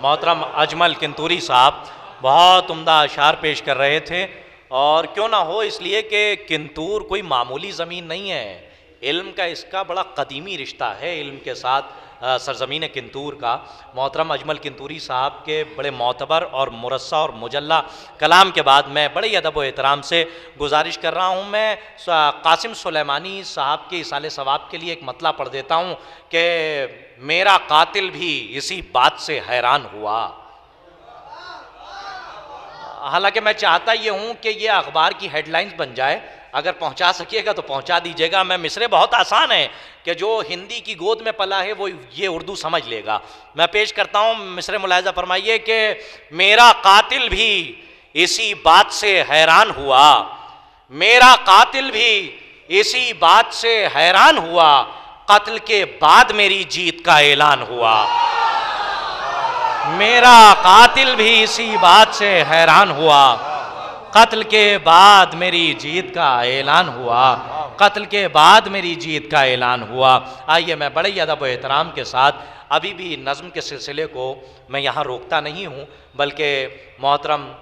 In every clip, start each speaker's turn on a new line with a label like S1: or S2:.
S1: मोहतरम अजमल किंतूरी साहब बहुत उम्दा अशार पेश कर रहे थे, और क्यों ना हो इसलिए कि किंतूर कोई मामूली ज़मीन नहीं है। इल्म का इसका बड़ा कदीमी रिश्ता है इल्म के साथ सरज़मीन किंतूर का। मोहतरम अजमल किंतूरी साहब के बड़े मोतबर और मुरस्सा और मुजल्ला कलाम के बाद मैं बड़े अदब व एहतराम से गुजारिश कर रहा हूँ, मैं कासिम सुलेमानी साहब के इसाले सवाब के लिए एक मतला पढ़ देता हूँ कि मेरा कातिल भी इसी बात से हैरान हुआ। हालांकि मैं चाहता ये हूँ कि ये अखबार की हेडलाइंस बन जाए, अगर पहुँचा सकिएगा तो पहुँचा दीजिएगा। मैं मिसरे बहुत आसान है कि जो हिंदी की गोद में पला है वो ये उर्दू समझ लेगा। मैं पेश करता हूँ, मिसरे मुलाहिजा फरमाइए कि मेरा कातिल भी इसी बात से हैरान हुआ, मेरा कातिल भी इसी बात से हैरान हुआ, कत्ल के बाद मेरी जीत का ऐलान हुआ। मेरा कातिल भी इसी बात से हैरान हुआ, कत्ल के बाद मेरी जीत का ऐलान हुआ, कत्ल के बाद मेरी जीत का ऐलान हुआ। आइए मैं बड़े अदब व एहतराम के साथ अभी भी नज़्म के सिलसिले को मैं यहाँ रोकता नहीं हूँ, बल्कि मोहतरम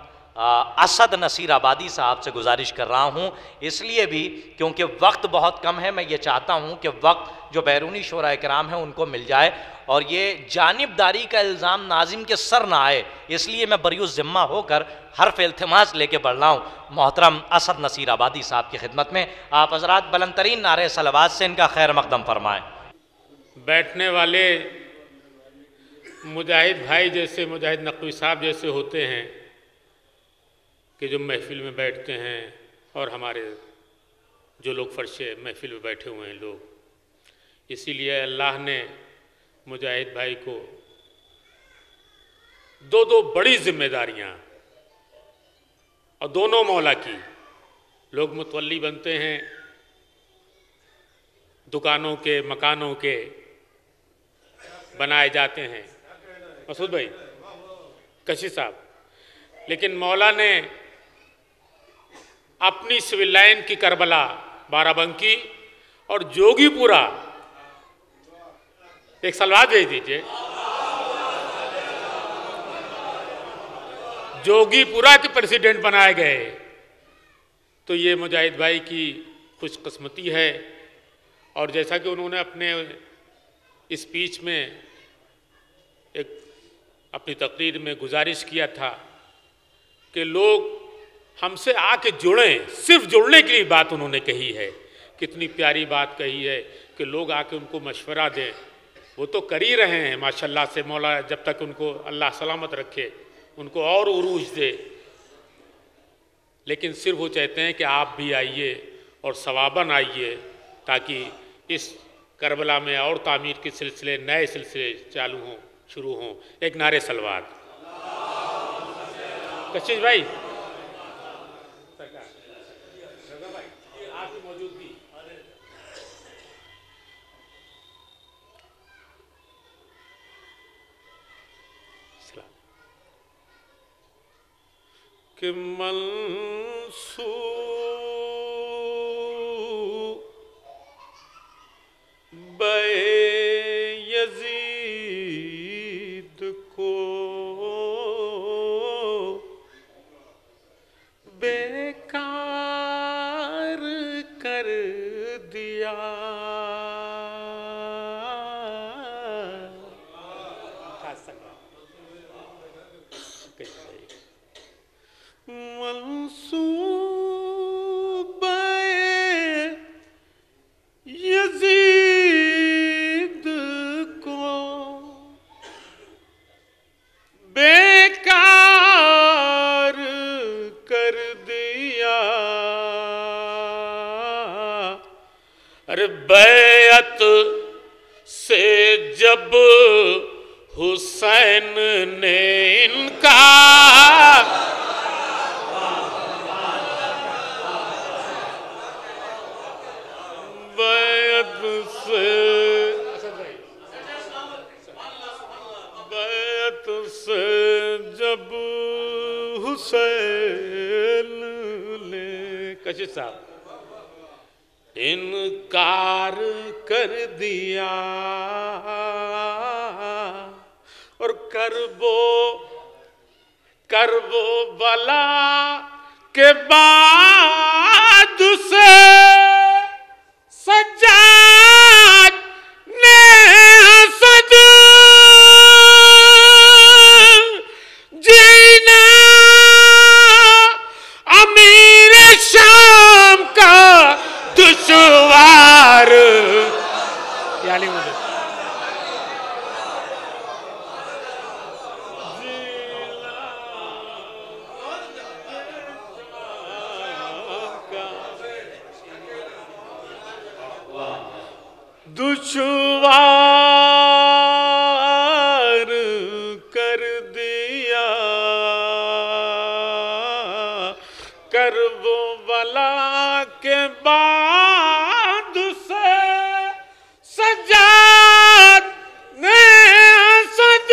S1: असद नसीर आबादी साहब से गुजारिश कर रहा हूँ, इसलिए भी क्योंकि वक्त बहुत कम है। मैं ये चाहता हूँ कि वक्त जो बैरूनी शोरा कराम है उनको मिल जाए और ये जानिबदारी का इल्ज़ाम नाजिम के सर ना आए, इसलिए मैं बरियुज़ ज़िम्मा होकर हर्फ इल्तिमास लेके बढ़ रहा हूँ। मोहतरम असद नसीर आबादी साहब की खिदमत में आप हज़रात बुलंदतरीन नारे सलावत से इनका खैर मकदम फरमाएँ।
S2: बैठने वाले मुजाहिद भाई जैसे मुजाहिद नकवी साहब जैसे होते हैं कि जो महफिल में बैठते हैं, और हमारे जो लोग फर्शे महफिल में बैठे हुए हैं लोग, इसीलिए अल्लाह ने मुजाहिद भाई को दो दो बड़ी जिम्मेदारियां और दोनों मौला की। लोग मुतवल्ली बनते हैं दुकानों के, मकानों के बनाए जाते हैं, मसूद भाई, कशिश साहब, लेकिन मौला ने अपनी सिविल लाइन की करबला, बाराबंकी और जोगीपुरा, एक सलवार भेज दीजिए, जोगीपुरा के प्रेसिडेंट बनाए गए। तो ये मुजाहिद भाई की खुशकिस्मती है। और जैसा कि उन्होंने अपने स्पीच में एक अपनी तकरीर में गुजारिश किया था कि लोग हमसे आके जुड़ें, सिर्फ जुड़ने के लिए बात उन्होंने कही है। कितनी प्यारी बात कही है कि लोग आके उनको मशवरा दें। वो तो कर ही रहे हैं माशाल्लाह से, मौला जब तक उनको अल्लाह सलामत रखे, उनको और उरूज दे। लेकिन सिर्फ वो चाहते हैं कि आप भी आइए और सवाबन आइए, ताकि इस करबला में और तामीर के सिलसिले, नए सिलसिले चालू हों, शुरू हों। एक नारे सलवात। कशिश भाई, आपकी मौजूदगी कि यज़ीद को बेकार कर दिया, यज़ीद को बेकार कर दिया। अरे बैअत से जब हुसैन ने इनकार, बैत से जब हुसैन ने, कशिश साहब, इनकार कर दिया और करबो बला के बाद से सज्जाद ने हसद जीना अमीर शाम का दुश्वार। यानी मुझे दुश्वार कर दिया करबो बला के बाद से सज्जाद ने हसद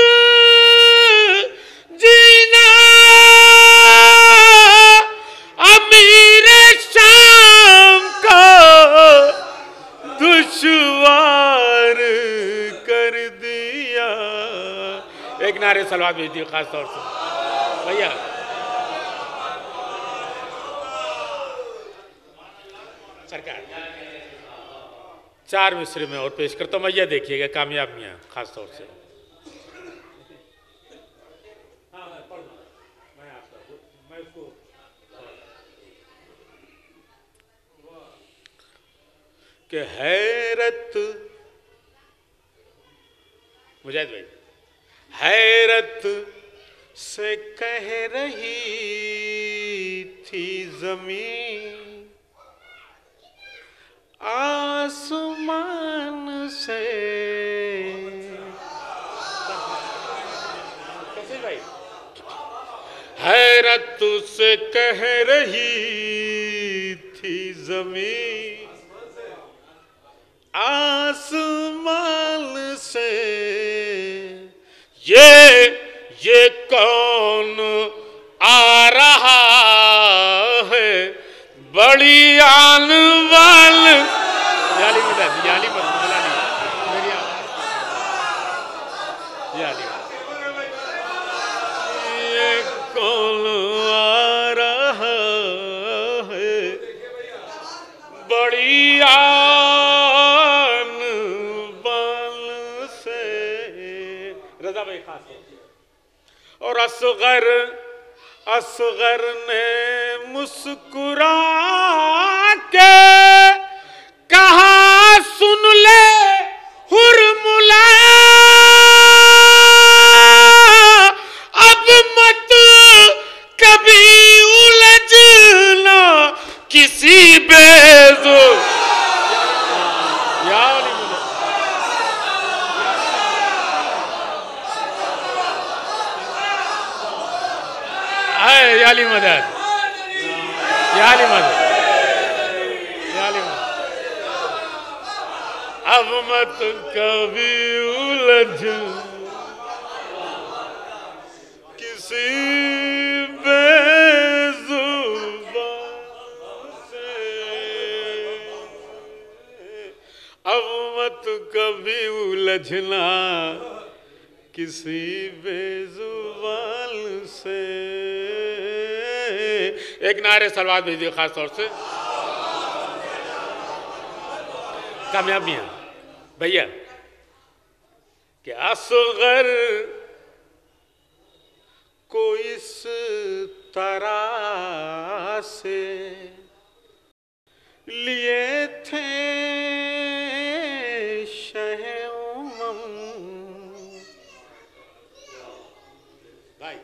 S2: जीना अमीर शाम का दुश्वार कर दिया। एक नारे सलवात भेज दिए खास तौर से भैया। सरकार 4 मिसरे में और पेश करता हूं, भैया देखिएगा कामयाबियां खास तौर से। कि हैरत मुजाहिद भाई हैरत से कह रही थी जमीन आसमान से। कैसे भाई हैरत से कह रही थी जमीन आसमान से ये कौन आ रहा है बड़ी आन वाल। याली मेरी ये कौन आ रहा है बड़ी आन वाल से। रजा भाई खास और असगर ने मुस्कुरा के कहा सुन ले हुरमुला अब मत कभी उलझना किसी बेजो। याली मदद अब मत कभी उलझ किसी बेजुबान से। अब मत कभी उलझना किसी बेजुबान से। एक नारे सलवात भेजिए खास तौर से। कामयाबियां भैया कि असगर को इस तरह से लिए थे शहे उमम। भाई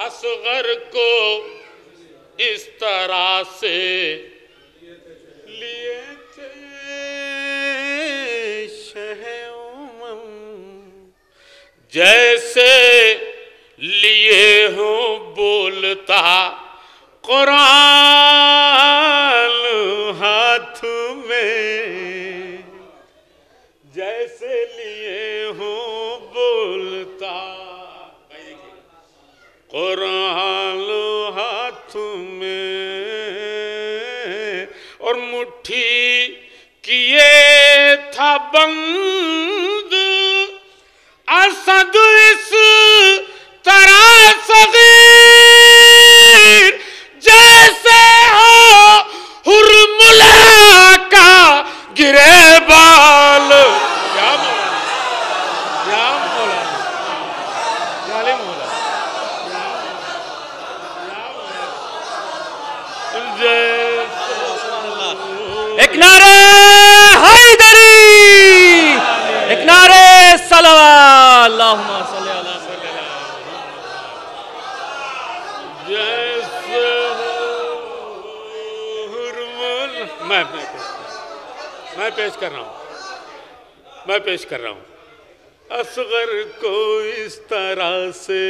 S2: असगर को इस तरह से लिए थे शहे उमम जैसे लिए हो बोलता कुरान हाथ में। जैसे लिए हो बोलता कुरान हाथ में और मुट्ठी किए था बंद असद इस तरह सगीर जैसे हो हुरमुला का गिरे बाल। क्या मौला, क्या मौला, क्या मौला,
S1: एक नारे हैदरी, एक नारे सलवात, अल्लाहुम्मा सल्ली अला
S2: जैसे मैं पेश कर रहा हूँ, मैं पेश कर रहा हूँ। असगर को इस तरह से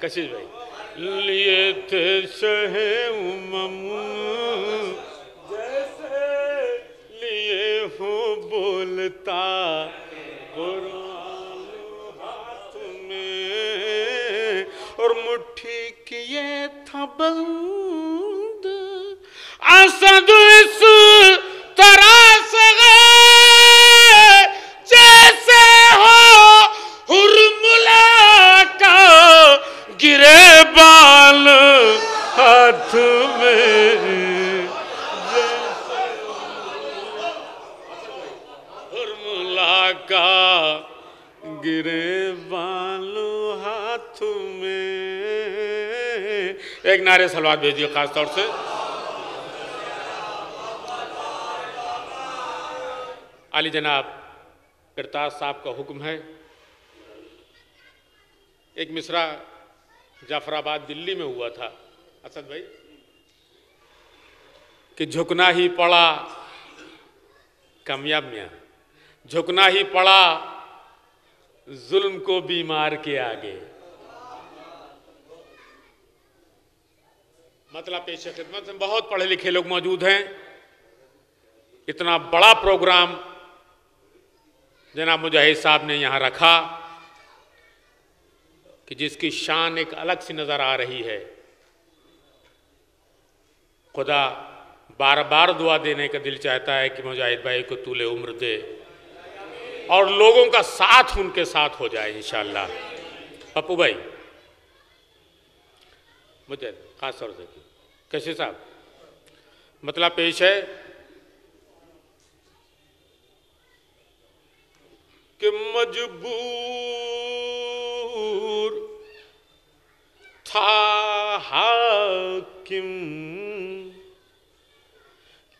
S2: कशिश भाई लिए थे शहे उमम जैसे लिए हो बोलता कुरान हाथ में और मुट्ठी किए था बंद। असद इस तरह से जैसे हो हुरमुला का गिरे बाल हाथ में। हुरमुला का गिरे बाल हाथ में। एक नारे सलवात भेजिए खास तौर से। आली जनाब इरताज साहब का हुक्म है। एक मिसरा जाफराबाद दिल्ली में हुआ था असद भाई कि झुकना ही पड़ा कामयाब मियां, झुकना ही पड़ा जुल्म को बीमार के आगे। मतलब पेश खिदमत में बहुत पढ़े लिखे लोग मौजूद हैं। इतना बड़ा प्रोग्राम जनाब मुजाहिद साहब ने यहाँ रखा कि जिसकी शान एक अलग सी नज़र आ रही है। खुदा बार बार दुआ देने का दिल चाहता है कि मुजाहिद भाई को तूले उम्र दे और लोगों का साथ उनके साथ हो जाए इंशाअल्लाह। पप्पू भाई मुझे खास तौर से कैसे साहब मतलब पेश है कि मजबूर था हाकिम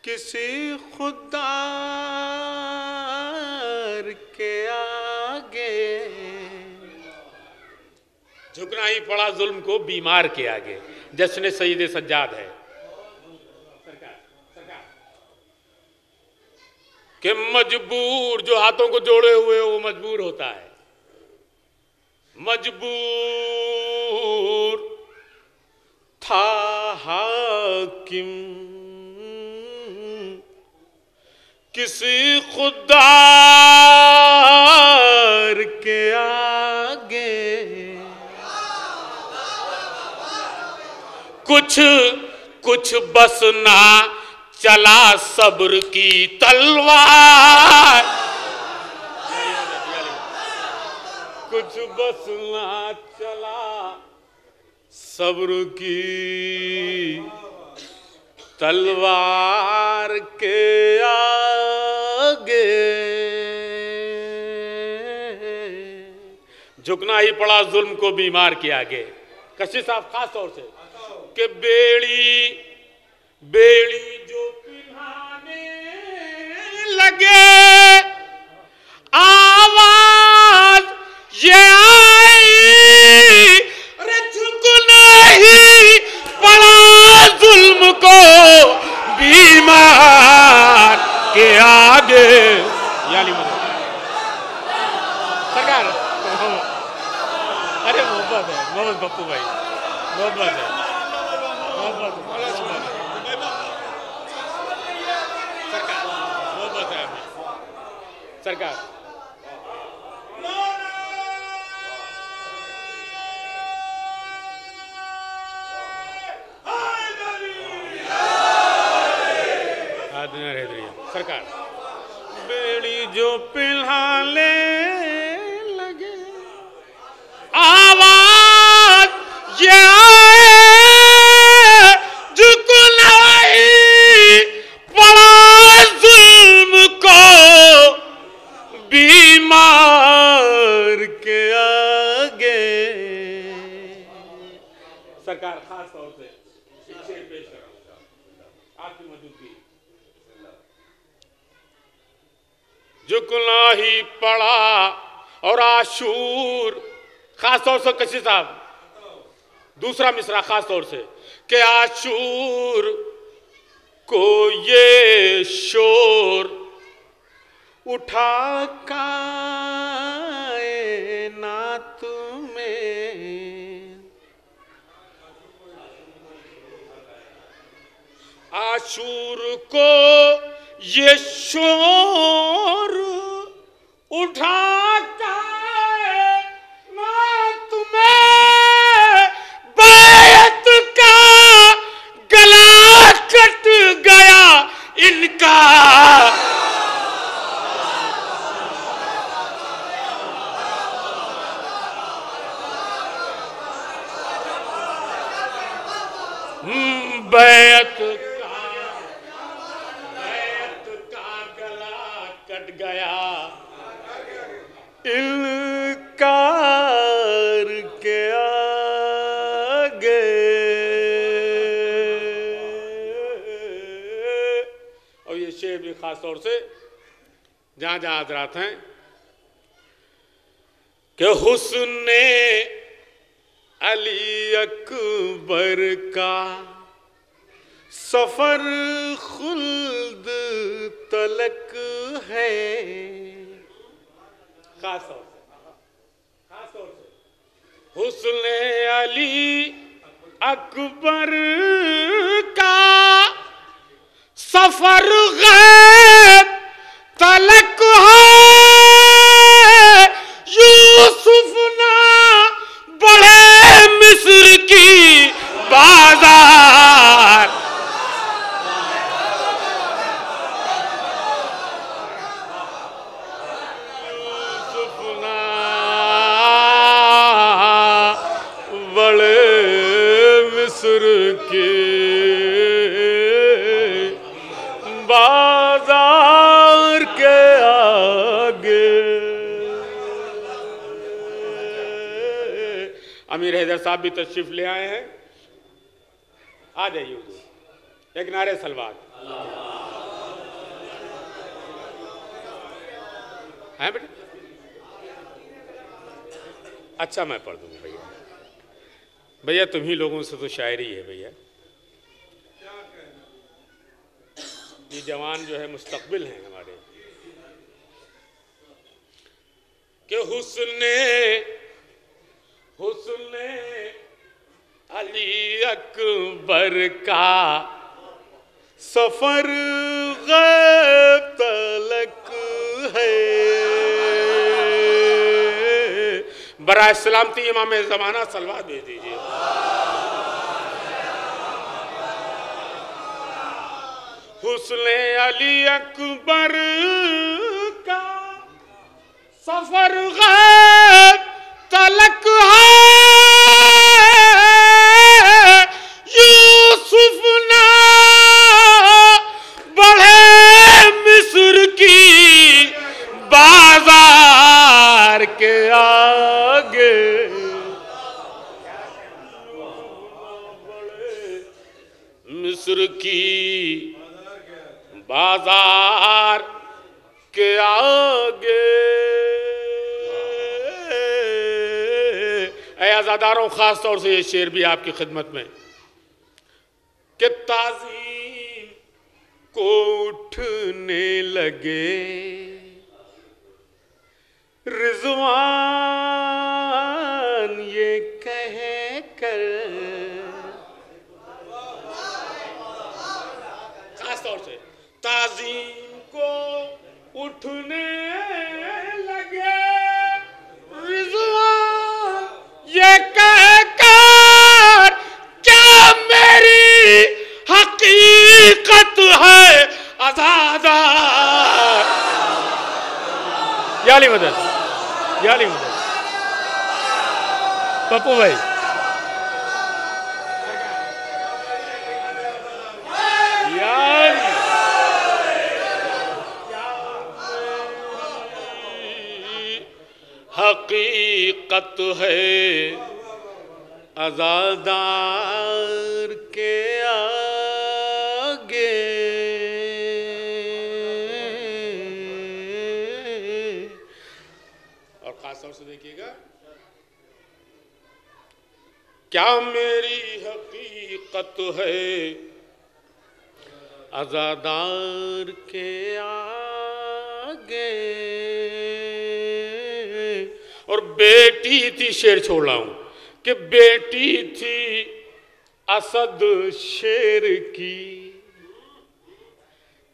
S2: किसी खुदार के आगे, झुकना ही पड़ा जुल्म को बीमार के आगे। जश्न सईद सज्जाद है कि मजबूर जो हाथों को जोड़े हुए वो मजबूर होता है। मजबूर था हाकिम किसी खुदार के आगे, कुछ कुछ बस ना चला सब्र की तलवार, कुछ बस ना चला सब्र की तलवार के आगे। झुकना ही पड़ा जुल्म को बीमार के आगे। कशी साहब खास तौर से कि बेड़ी बेड़ी जो पिन्हाने लगे आवाज ये आई, अरे झुकना ही पड़ा जुल्म को बीमार के आगे। यानी सरकार अरे मोहब्बत है, मोहम्मद पप्पू भाई मोहब्बत है, मोहब्बत सरकार सरकार बेड़ी जो पिल्हाने लगे सरकार खास तौर से एक शेर पेश कर रहा हूं आपकी मौजूदगी। झुकना ही पड़ा और आशूर, खास तौर से कशी साहब, दूसरा मिसरा खास तौर से, कि आशूर को ये शोर उठा कायनात में, आशूर को ये शोर उठा कायनात में, बैत का गला कट गया इनका, बैत का गला कट गया इनकार के आगे। और ये शेर भी खास तौर से जहां जहां हजरात हैं कि हुस्ने अली अकबर का सफर खुल्द तलक है, खास तौर से हुस्ने अली अकबर का सफर गैब तलक है, यूसुफ ना बढ़े मिस्र की बाजार, यूसुफ ना बढ़े मिस्र की बाजार के आगे। अमीर हैदर साहब भी तशरीफ ले आए हैं, आ जाइए हुजूर, एक नारे सलवात है बेटा। अच्छा मैं पढ़ दूंगा भैया, भैया तुम्ही लोगों से तो शायरी है भैया, ये जवान जो है मुस्तकबिल हैं हमारे, कि हुस्ने अली अकबर का सफर गैब तलक है, बराए सलामती इमाम ज़माना सलवा दे दीजिए। हुस्ने अली अकबर का सफर गैब तलक है, यूसुफ ना बढ़े मिस्र की बाजार के आगे, मिस्र की बाजार के आगे। ऐ आज़ादारों, खास तौर से ये शेर भी आपकी खिदमत में, कि ताज़ीम को उठने लगे रिज़वान ये कह कर, खास तौर से ताज़ीम को उठने लगे रिज़वान ये कहकर, क्या मेरी हकीकत है आज़ादार। याली मदद पप्पू भाई, हकीकत है अज़ादार के आगे और खास तौर से देखिएगा, क्या मेरी हकीकत है अज़ादार के आगे। और बेटी थी, शेर छोड़ रहा हूं कि बेटी थी असद शेर की,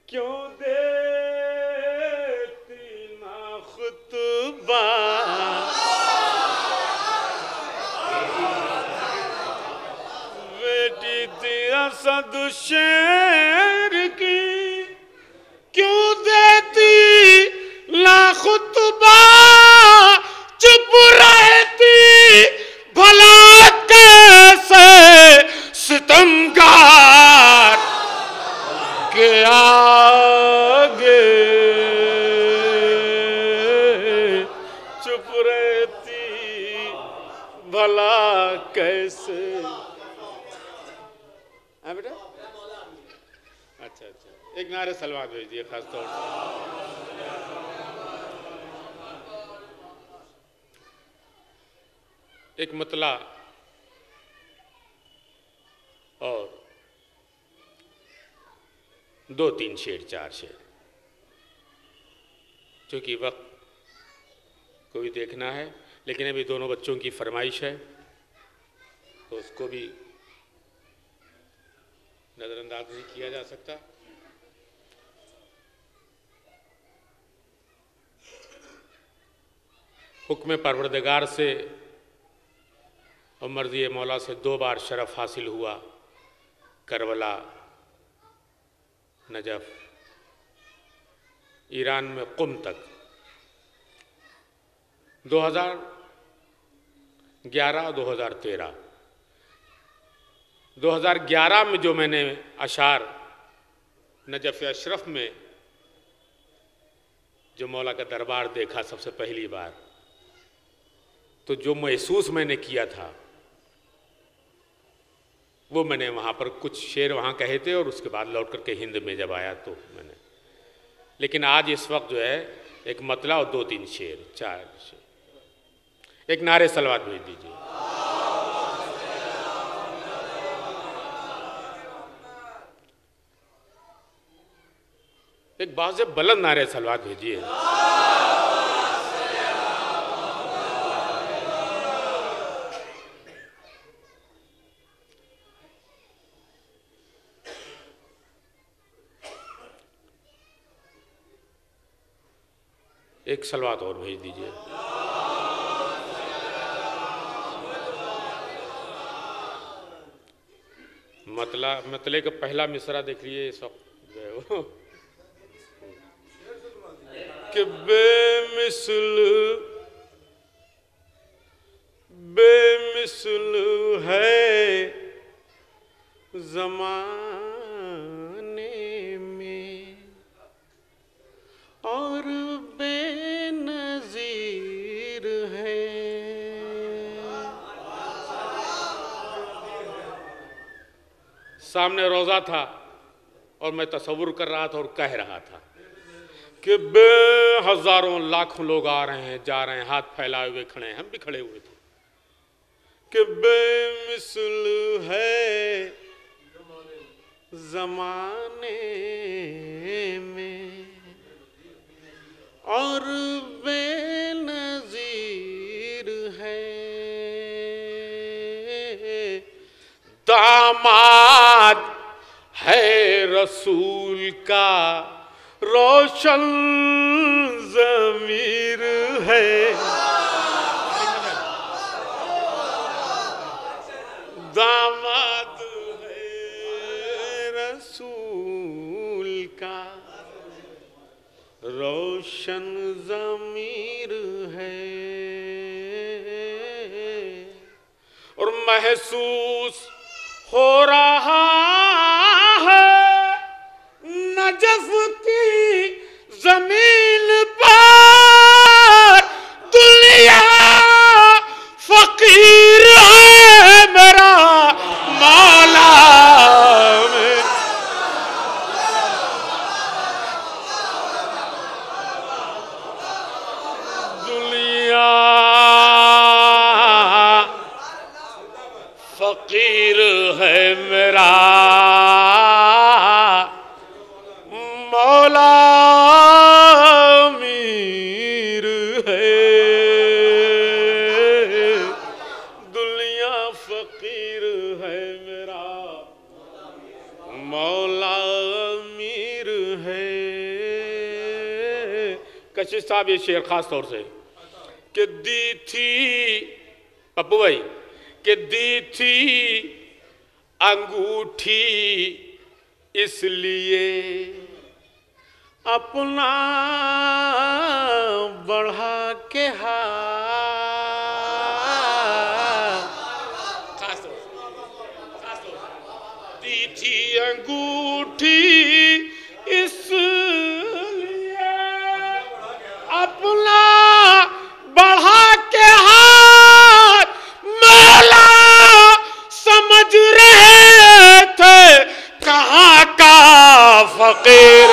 S2: क्यों देती ना खुतबा। बेटी थी असद शेर की, क्यों देती ना खुतबा। चुप रहती भला कैसे सितमगार के आगे। चुप रहती भला कैसे। हाँ बेटा, अच्छा अच्छा, एक नारे सलवात भेज दिए खास तौर से। एक मतला और 2-3 शेर, 4 शेर, क्योंकि वक्त को भी देखना है, लेकिन अभी दोनों बच्चों की फरमाइश है तो उसको भी नज़रअंदाज नहीं किया जा सकता। हुक्म परवरदिगार से और मर्ज़ी मौला से 2 बार शरफ हासिल हुआ, करबला, नजफ, ईरान में कुम तक। 2011-2013, 2011 में जो मैंने अशार नजफ अशरफ में जो मौला का दरबार देखा सबसे पहली बार, तो जो महसूस मैंने किया था वो मैंने वहाँ पर कुछ शेर वहाँ कहे थे और उसके बाद लौट करके हिंद में जब आया तो मैंने, लेकिन आज इस वक्त जो है एक मतला और 2-3 शेर, 4 शेर। एक नारे सलवात भेज दीजिए। एक बाज़ बुलंद नारे सलवात भेजिए। एक सलवात और भेज दीजिए। मतले का पहला मिसरा देख लीजिए इस वक्त कि बेमिसल है ज़माने में और बेनज़ीर है। सामने रोज़ा था और मैं तसव्वुर कर रहा था और कह रहा था कि हज़ारों लाखों लोग आ रहे हैं, जा रहे हैं, हाथ फैलाए हुए खड़े हैं, हम भी खड़े हुए थे कि बेमिसल है ज़माने में और बेनज़ीर है। दामाद है रसूल का रोशन ज़मीर है। दामाद है रसूल का रोशन ज़मीर है। और महसूस हो रहा है नजफ की जमीन पर दुनिया फकीर है। फकीर है मेरा मौला अमीर है, दुनिया फकीर है मेरा मौला अमीर है। कशिश साहब ये शेर खास तौर से कि दी थी पप्पू भाई कि दी थी अंगूठी इसलिए अपना बढ़ा के खास दी थी अंगूठी इसलिए अपना बढ़ा के हाथ मौला समझ रहे थे कहाँ का फकीर।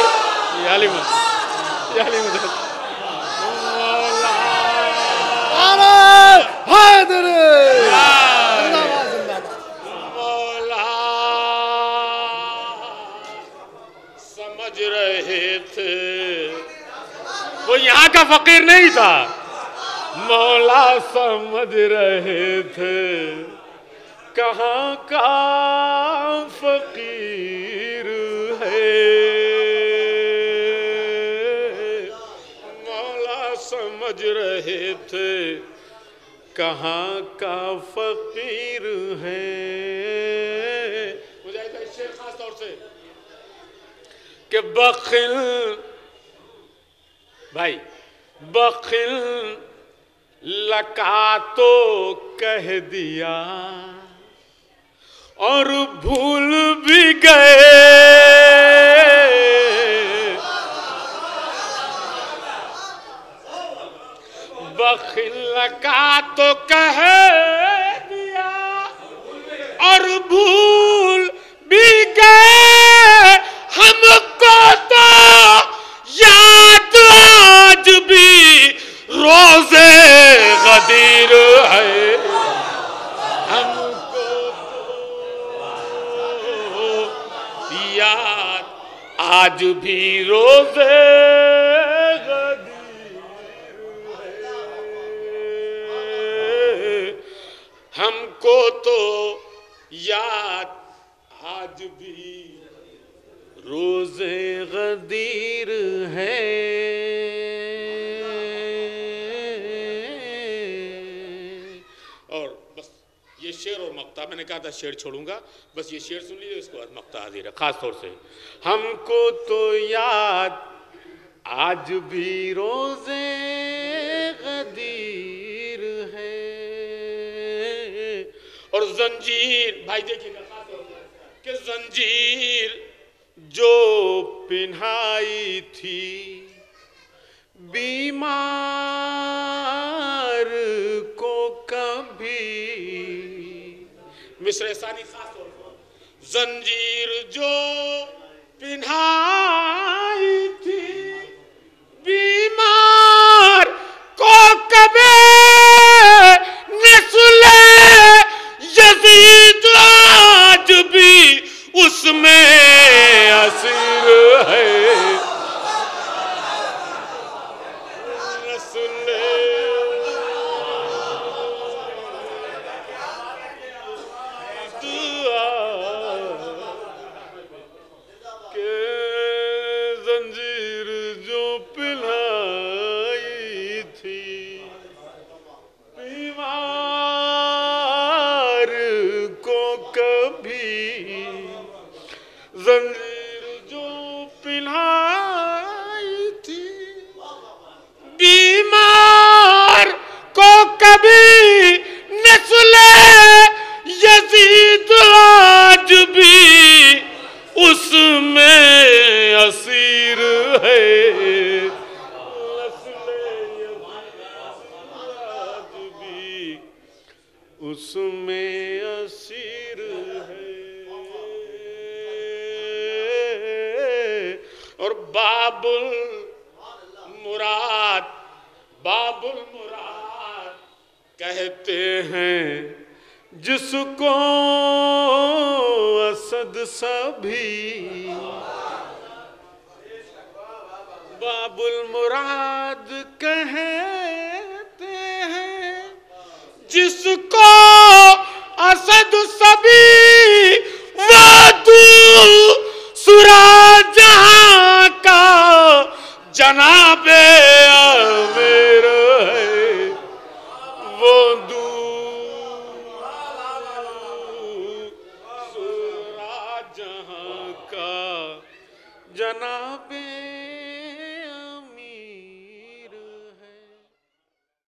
S2: याली मदद मौला समझ रहे थे, वो यहाँ का फकीर नहीं था, मौला समझ रहे थे कहाँ का फकीर है, मौला समझ रहे थे कहाँ का फकीर है। मुझे ऐसा शेर खास तौर से कि बखिल भाई बखिल लका तो कह दिया और भूल भी गए, बखिल लका तो कह दिया और भूल भी गए, हमको तो याद आज भी रोजे गदीर है, हमको तो याद आज भी रोजे गदीर है, हमको तो याद आज भी रोजे गदीर है। और बस ये शेर और मक्ता, मैंने कहा था शेर छोड़ूंगा, बस ये शेर सुन लीजिए, उसके बाद मक्ता हाजिर है। खास तौर से हमको तो याद आज भी रोजे गदीर है। और जंजीर भाई देखिएगा खास तौर से कि जंजीर जो पिन्हाई थी बीमार को कभी, मिस्र सानी खास तौर पर जंजीर जो पिन्हाई थी बीमार को कभी, नस्ले यजीद आज भी उसमें असीर है, नस्ले दुआ के जंजीर जो पिलाई थी बीमार को कभी, जंजीर जो पिलाई थी बीमार को कभी, नस्ले यजीद आज भी उसमें असीर है, नस्ले यजीद आज भी उसमें असीर है। और बाबुल मुराद कहते हैं जिसको असद सभी बाबुल मुराद कहते हैं, जिसको असद सभी वो दूसरा जहां का जनाबे आमिर है, वो दूसरा जहां का जनाबे